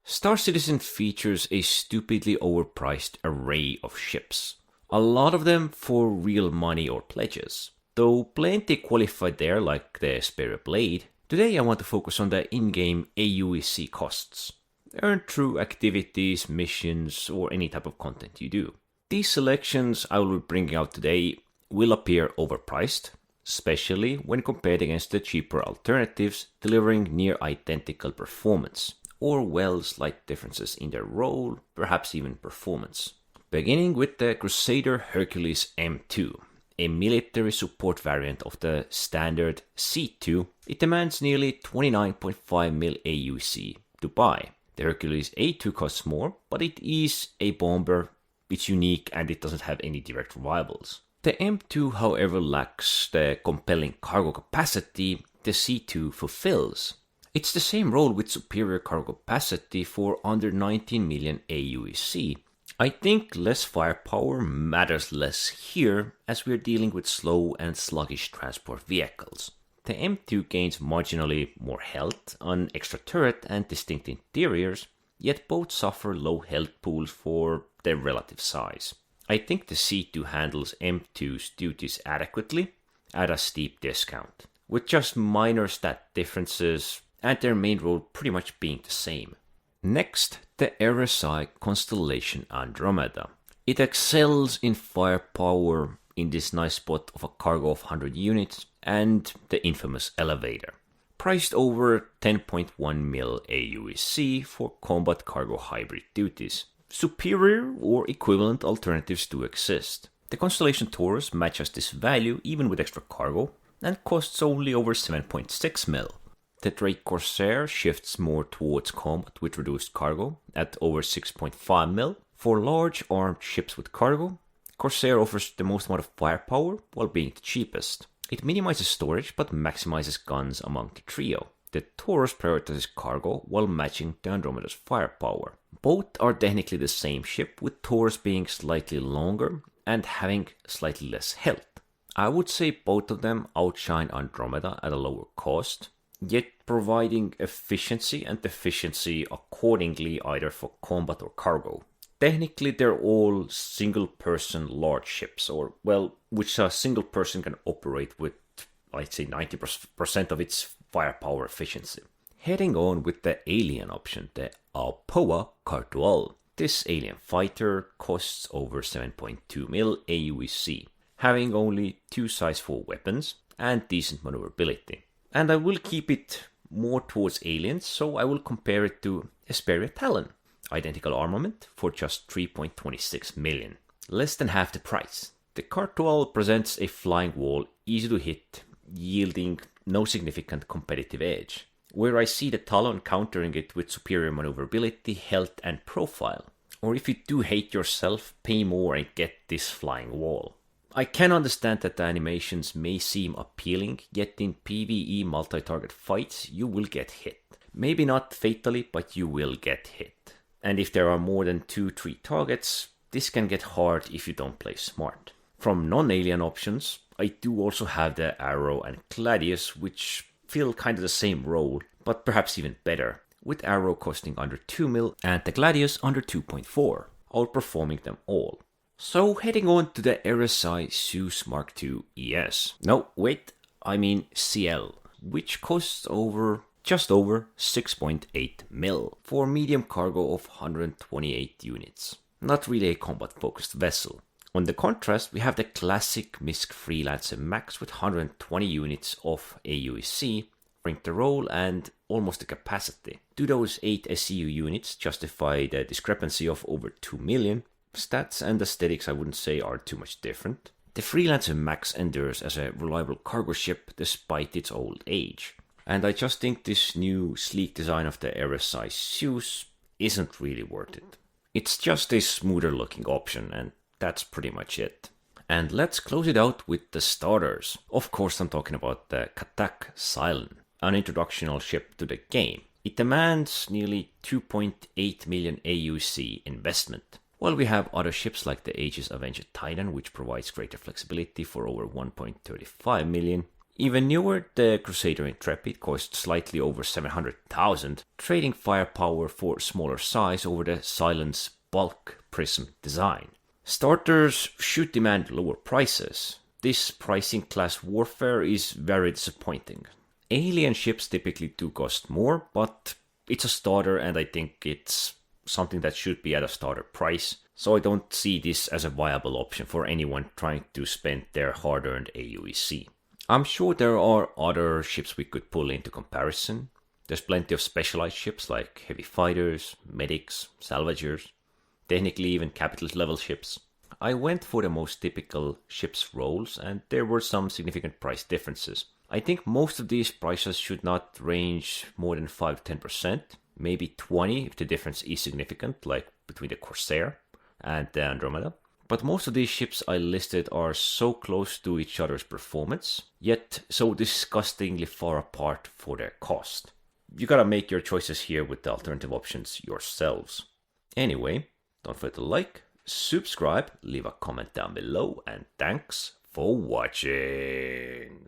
Star Citizen features a stupidly overpriced array of ships. A lot of them for real money or pledges, though plenty qualified there like the Spear Blade. Today I want to focus on the in-game AUEC costs. Earn through activities, missions, or any type of content you do. These selections I will be bringing out today will appear overpriced, especially when compared against the cheaper alternatives delivering near identical performance, or well slight differences in their role, perhaps even performance. Beginning with the Crusader Hercules M2, a military support variant of the standard C2, it demands nearly 29.5 mil AUC to buy. The Hercules A2 costs more, but it is a bomber, it's unique and it doesn't have any direct rivals. The M2 however lacks the compelling cargo capacity the C2 fulfills. It's the same role with superior cargo capacity for under 19 million AUEC. I think less firepower matters less here as we're dealing with slow and sluggish transport vehicles. The M2 gains marginally more health, an extra turret and distinct interiors, yet both suffer low health pools for their relative size. I think the C2 handles M2's duties adequately at a steep discount, with just minor stat differences and their main role pretty much being the same. Next, the RSI Constellation Andromeda. It excels in firepower in this nice spot of a cargo of 100 units and the infamous elevator. Priced over 10.1 mil AUEC for combat cargo hybrid duties. Superior or equivalent alternatives do exist. The Constellation Taurus matches this value even with extra cargo and costs only over 7.6 mil. The Drake Corsair shifts more towards combat with reduced cargo at over 6.5 mil. For large armed ships with cargo, Corsair offers the most amount of firepower while being the cheapest. It minimizes storage but maximizes guns among the trio. The Taurus prioritizes cargo while matching the Andromeda's firepower. Both are technically the same ship, with Taurus being slightly longer and having slightly less health. I would say both of them outshine Andromeda at a lower cost, yet providing efficiency and efficiency accordingly either for combat or cargo. Technically they're all single-person large ships, or, well, which a single person can operate with, I'd say 90% of its firepower efficiency. Heading on with the alien option, the Alpoa Karthu-al. This alien fighter costs over 7.2 mil AUEC, having only 2 size 4 weapons and decent maneuverability. And I will keep it more towards aliens, so I will compare it to Esperia Talon. Identical armament for just 3.26 million, less than half the price. The Karthu-al presents a flying wall easy to hit, yielding no significant competitive edge, where I see the Talon countering it with superior maneuverability, health and profile. Or if you do hate yourself, pay more and get this flying wall. I can understand that the animations may seem appealing, yet in PvE multi-target fights you will get hit. Maybe not fatally, but you will get hit. And if there are more than 2-3 targets, this can get hard if you don't play smart. From non-alien options, I do also have the Arrow and Gladius, which fill kind of the same role, but perhaps even better, with Arrow costing under 2 mil and the Gladius under 2.4, outperforming them all. So heading on to the RSI Zeus MK II ES. No, wait, I mean CL, which costs just over 6.8 mil for medium cargo of 128 units. Not really a combat-focused vessel. On the contrast, we have the classic MISC Freelancer Max with 120 units of AUEC, bring the role and almost the capacity. Do those 8 SCU units justify the discrepancy of over 2 million? Stats and aesthetics I wouldn't say are too much different. The Freelancer Max endures as a reliable cargo ship despite its old age. And I just think this new sleek design of the RSI Zeus isn't really worth it. It's just a smoother looking option and that's pretty much it. And let's close it out with the starters. Of course I'm talking about the Syulen, an introductional ship to the game. It demands nearly 2.8 million AUC investment. While we have other ships like the Aegis Avenger Titan, which provides greater flexibility for over 1.35 million, Even newer, the Crusader Intrepid cost slightly over 700,000, trading firepower for smaller size over the Syulen's bulk prism design. Starters should demand lower prices. This pricing class warfare is very disappointing. Alien ships typically do cost more, but it's a starter and I think it's something that should be at a starter price, so I don't see this as a viable option for anyone trying to spend their hard-earned AUEC. I'm sure there are other ships we could pull into comparison. There's plenty of specialized ships like heavy fighters, medics, salvagers, technically even capitalist level ships. I went for the most typical ships roles and there were some significant price differences. I think most of these prices should not range more than 5-10%, maybe 20 if the difference is significant, like between the Corsair and the Andromeda. But most of these ships I listed are so close to each other's performance, yet so disgustingly far apart for their cost. You gotta make your choices here with the alternative options yourselves. Anyway, don't forget to like, subscribe, leave a comment down below, and thanks for watching!